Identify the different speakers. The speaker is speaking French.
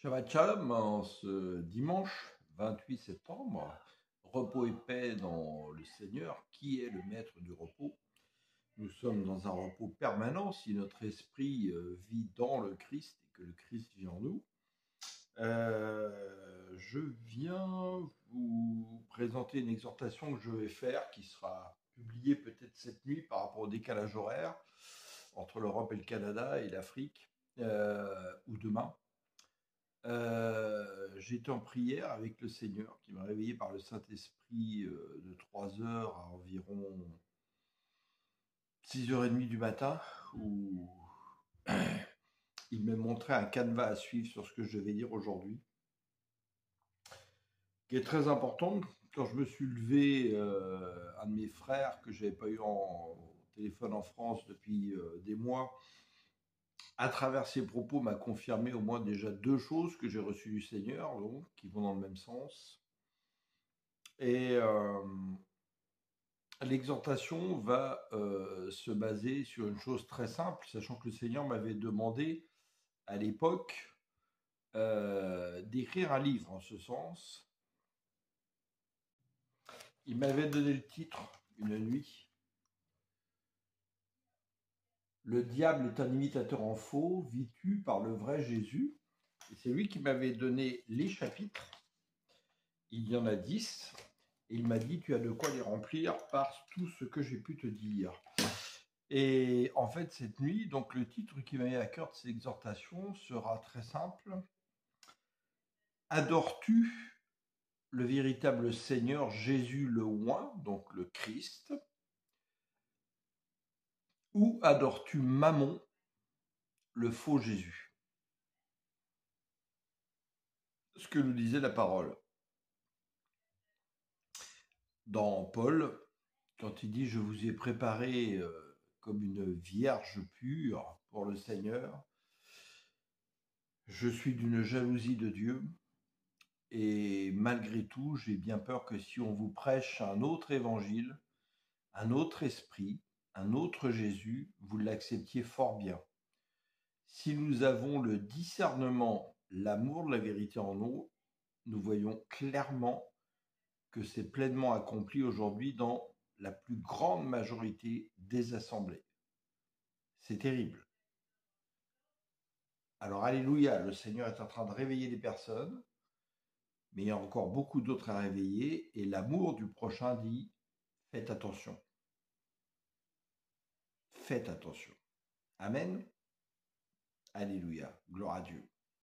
Speaker 1: Shabbat Shalom, en ce dimanche 28 septembre, repos et paix dans le Seigneur, qui est le maître du repos. Nous sommes dans un repos permanent si notre esprit vit dans le Christ et que le Christ vit en nous. Je viens vous présenter une exhortation que je vais faire qui sera publiée peut-être cette nuit par rapport au décalage horaire entre l'Europe et le Canada et l'Afrique, ou demain. J'étais en prière avec le Seigneur qui m'a réveillé par le Saint-Esprit de 3 heures à environ 6h30 du matin, où il m'a montré un canevas à suivre sur ce que je devais dire aujourd'hui, qui est très important. Quand je me suis levé, un de mes frères que je n'avais pas eu en téléphone en France depuis des mois, à travers ses propos, m'a confirmé au moins déjà 2 choses que j'ai reçues du Seigneur, donc, qui vont dans le même sens. Et l'exhortation va se baser sur une chose très simple, sachant que le Seigneur m'avait demandé à l'époque d'écrire un livre en ce sens. Il m'avait donné le titre une nuit. Le diable est un imitateur en faux, vis-tu par le vrai Jésus. Et c'est lui qui m'avait donné les chapitres. Il y en a 10. Et il m'a dit, tu as de quoi les remplir par tout ce que j'ai pu te dire. Et en fait, cette nuit, donc le titre qui m'a mis à cœur de cette exhortation sera très simple. Adores-tu le véritable Seigneur Jésus le oint, donc le Christ, ou adores-tu Mammon, le faux Jésus? Ce que nous disait la parole. Dans Paul, quand il dit « Je vous ai préparé comme une vierge pure pour le Seigneur, je suis d'une jalousie de Dieu, et malgré tout, j'ai bien peur que si on vous prêche un autre évangile, un autre esprit, un autre Jésus, vous l'acceptiez fort bien. Si nous avons le discernement, l'amour de la vérité en nous, nous voyons clairement que c'est pleinement accompli aujourd'hui dans la plus grande majorité des assemblées. C'est terrible. Alors, alléluia, le Seigneur est en train de réveiller des personnes, mais il y a encore beaucoup d'autres à réveiller, et l'amour du prochain dit, faites attention. Faites attention. Amen. Alléluia. Gloire à Dieu.